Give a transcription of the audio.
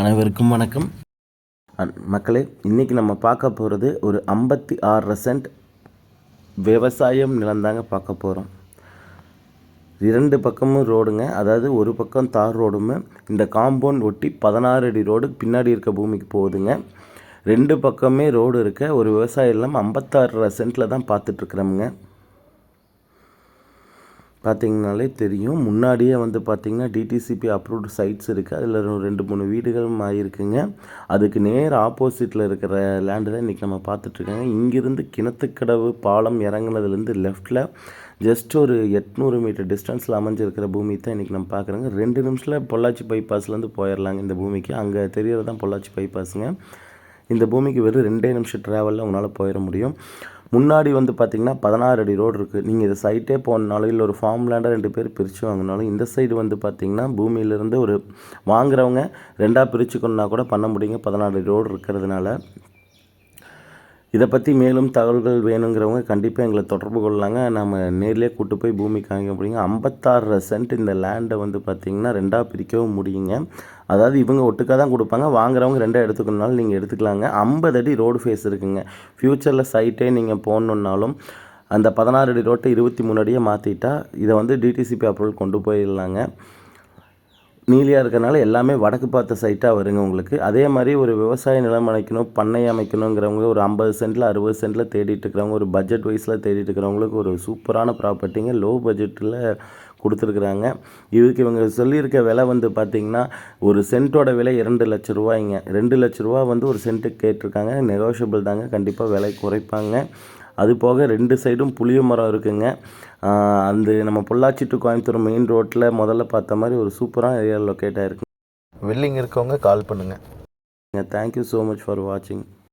அனைவருக்கும் வணக்கம் மக்களே. இன்றைக்கி நம்ம பார்க்க போகிறது ஒரு 56 சென்ட் விவசாயம் நிலந்தாங்க பார்க்க போகிறோம். 2 பக்கமும் ரோடுங்க, அதாவது ஒரு பக்கம் தார் ரோடுமே இந்த காம்பவுண்ட் ஒட்டி 16 அடி ரோடு பின்னாடி இருக்க பூமிக்கு போகுதுங்க. 2 பக்கமே ரோடு இருக்க ஒரு விவசாயம் இல்லாமல் 56 சென்ட்டில் தான் பார்த்துட்ருக்குறோமுங்க. பார்த்திங்கனாலே தெரியும், முன்னாடியே பார்த்திங்கன்னா டிடிசிபி அப்ரூவ்டு சைட்ஸ் இருக்குது. அதில் 2-3 வீடுகளும் ஆகிருக்குங்க. அதுக்கு நேர் ஆப்போசிட்டில் இருக்கிற லேண்டு தான் இன்றைக்கி நம்ம பார்த்துட்ருக்கோங்க. இங்கேருந்து கிணத்துக்கடவு பாலம் இறங்குனதுலேருந்து லெஃப்டில் ஜஸ்ட் ஒரு 800 மீட்டர் டிஸ்டன்ஸில் அமைஞ்சிருக்கிற பூமி தான் இன்றைக்கி நம்ம பார்க்குறோங்க. 2 நிமிஷத்தில் பொள்ளாச்சி பைபாஸ்லேருந்து போயிடலாங்க இந்த பூமிக்கு. அங்கே தெரியறது தான் பொள்ளாச்சி பைபாஸுங்க. இந்த பூமிக்கு வெறும் 2 நிமிஷம் ட்ராவலில் உங்களால் போயிட முடியும். முன்னாடி பார்த்திங்கன்னா 16 அடி ரோடு இருக்குது. நீங்கள் இதை சைட்டே போனாலும் இல்லை ஒரு ஃபார்ம் லேண்டாக 2 பேர் பிரித்து வாங்கினாலும் இந்த சைடு பார்த்திங்கன்னா பூமியிலேருந்து ஒரு வாங்குறவங்க 2ஆக பிரிச்சுக்கணுன்னா கூட பண்ண முடியுங்க, 14 அடி ரோடு இருக்கிறதுனால. இதை பற்றி மேலும் தகவல்கள் வேணுங்கிறவங்க கண்டிப்பாக எங்களை தொடர்பு கொள்ளலாங்க. நம்ம நேர்லேயே கூட்டு போய் பூமி காமிக்க முடியுங்க. 56 சென்ட் இந்த லேண்டை பார்த்திங்கன்னா 2ஆக பிரிக்கவும் முடியுங்க. அதாவது இவங்க ஒட்டுக்காக தான் கொடுப்பாங்க, வாங்குறவங்க 2ஆக எடுத்துக்கணுனாலும் நீங்கள் எடுத்துக்கலாங்க. 50 அடி ரோடு ஃபேஸ் இருக்குங்க. ஃப்யூச்சரில் சைட்டே நீங்கள் போடணுன்னாலும் அந்த 16 அடி ரோட்டை 23 அடியை மாற்றிட்டா இதை டிடிசிபி அப்ரூவல் கொண்டு போயிடலாங்க. நீலியாக இருக்கிறனால எல்லாமே வடக்கு பார்த்த சைட்டாக வருங்க உங்களுக்கு. அதே மாதிரி ஒரு விவசாய நிலம் அமைக்கணும், பண்ணை அமைக்கணுங்கிறவங்க ஒரு 50 சென்ட்டில் 60 சென்ட்டில் தேடிட்டு இருக்கிறவங்க, ஒரு பட்ஜெட் வைஸில் தேடிட்டு இருக்கிறவங்களுக்கு ஒரு சூப்பரான ப்ராப்பர்ட்டிங்க. லோ பட்ஜெட்டில் கொடுத்துருக்குறாங்க. இதுக்கு இவங்க சொல்லியிருக்க விலை பார்த்திங்கன்னா ஒரு சென்ட்டோட விலை 2 லட்ச ரூபாய்ங்க. 2 லட்ச ரூபா ஒரு சென்ட்டுக்கு கேட்டிருக்காங்க. நெகோஷியபிள் தாங்க, கண்டிப்பாக விலை குறைப்பாங்க. அது போக 2 சைடும் புளிய மரம் இருக்குங்க. அந்த நம்ம பொள்ளாச்சி டு கோயம்புத்தூர் மெயின் ரோட்டில் முதல்ல பார்த்த மாதிரி ஒரு சூப்பரான ஏரியா லொக்கேட் ஆகிருக்கு. வெல்லிங் இருக்கவங்க கால் பண்ணுங்கள். தேங்க்யூ ஸோ மச் ஃபார் வாட்சிங்.